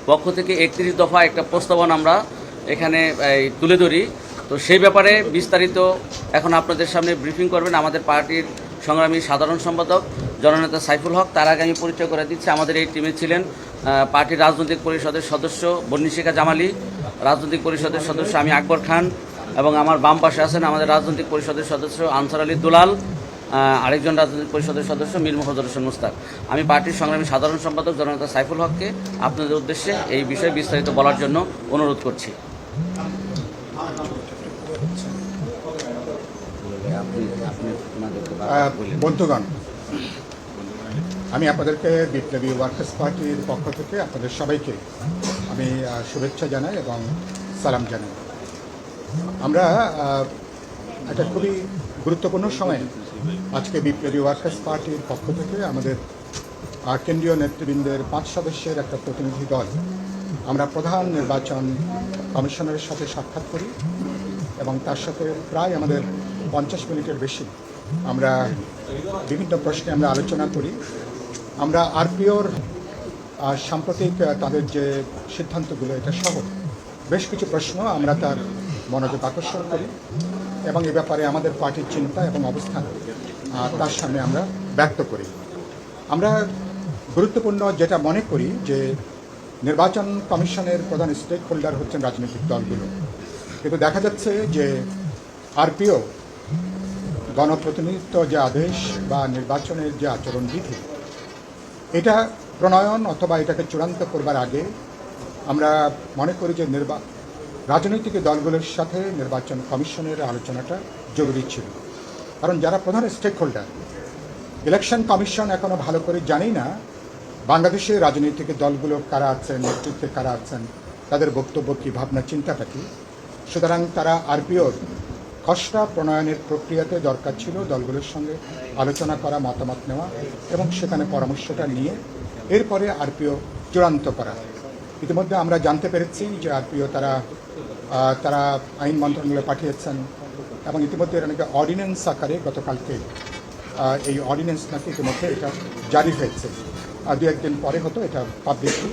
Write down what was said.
পক্ষ থেকে 31 দফা একটা প্রস্তাবনা আমরা এখানে তুলে ধরি। তো সেই ব্যাপারে বিস্তারিত এখন আপনাদের সামনে ব্রিফিং করবেন আমাদের পার্টির সংগ্রামী সাধারণ সম্পাদক জননেতা সাইফুল হক। তার আগে আমি পরিচয় করে দিচ্ছি, আমাদের এই টিমে ছিলেন পার্টির রাজনৈতিক পরিষদের সদস্য বন্নিশিকা জামালি, রাজনৈতিক পরিষদের সদস্য আমি আকবর খান, এবং আমার বাম পাশে আছেন আমাদের রাজনৈতিক পরিষদের সদস্য আনসার আলী দুলাল, আরেকজন রাজনৈতিক পরিষদের সদস্য মীর মুহাজ্জর হোসেন মুস্তাক। আমি পার্টির সংগ্রামী সাধারণ সম্পাদক জননেতা সাইফুল হককে আপনাদের উদ্দেশ্যে এই বিষয়ে বিস্তারিত বলার জন্য অনুরোধ করছি। বন্ধুগণ, আমি আপনাদেরকে বিপ্লবী ওয়ার্কার্স পার্টির পক্ষ থেকে আপনাদের সবাইকে আমি শুভেচ্ছা জানাই এবং সালাম জানাই। আমরা একটা খুবই গুরুত্বপূর্ণ সময়ে আজকে বিপ্লবী ওয়ার্কার্স পার্টির পক্ষ থেকে আমাদের কেন্দ্রীয় নেতৃবৃন্দের 5 সদস্যের একটা প্রতিনিধি দল আমরা প্রধান নির্বাচন কমিশনারের সাথে সাক্ষাৎ করি এবং তার সাথে প্রায় আমাদের 50 মিনিটের বেশি আমরা বিভিন্ন প্রশ্নে আমরা আলোচনা করি। আমরা আরপিওর সাম্প্রতিক তাদের যে সিদ্ধান্তগুলো এটা সহ বেশ কিছু প্রশ্ন আমরা তার মনোযোগ আকর্ষণ করি এবং এ ব্যাপারে আমাদের পার্টির চিন্তা এবং অবস্থান তার সামনে আমরা ব্যক্ত করি। আমরা গুরুত্বপূর্ণ যেটা মনে করি যে নির্বাচন কমিশনের প্রধান স্টেক হোল্ডার হচ্ছেন রাজনৈতিক দলগুলো, কিন্তু দেখা যাচ্ছে যে আরপিও গণপ্রতিনিধিত্ব যে আদেশ বা নির্বাচনের যে আচরণবিধি এটা প্রণয়ন অথবা এটাকে চূড়ান্ত করবার আগে আমরা মনে করি যে রাজনৈতিক দলগুলোর সাথে নির্বাচন কমিশনের আলোচনাটা জরুরি ছিল। কারণ যারা প্রধান স্টেক হোল্ডার, ইলেকশন কমিশন এখনও ভালো করে জানি না বাংলাদেশের রাজনৈতিক দলগুলো কারা আছেন, নেতৃত্বে কারা আছেন, তাদের বক্তব্য কী, ভাবনা চিন্তাটা কী। সুতরাং তারা আরপিওর খসড়া প্রণয়নের প্রক্রিয়াতে দরকার ছিল দলগুলোর সঙ্গে আলোচনা করা, মতামত নেওয়া এবং সেখানে পরামর্শটা নিয়ে এরপরে আরপিও চূড়ান্ত করা। ইতিমধ্যে আমরা জানতে পেরেছি যে আরপিও তারা আইন মন্ত্রণালয়ে পাঠিয়েছেন এবং ইতিমধ্যে এরা নাকি অর্ডিন্যান্স আকারে গতকালকে এই অর্ডিন্যান্স নাকি ইতিমধ্যে এটা জারি হয়েছে, 2-1 দিন পরে হতো এটা পাবলিশলি।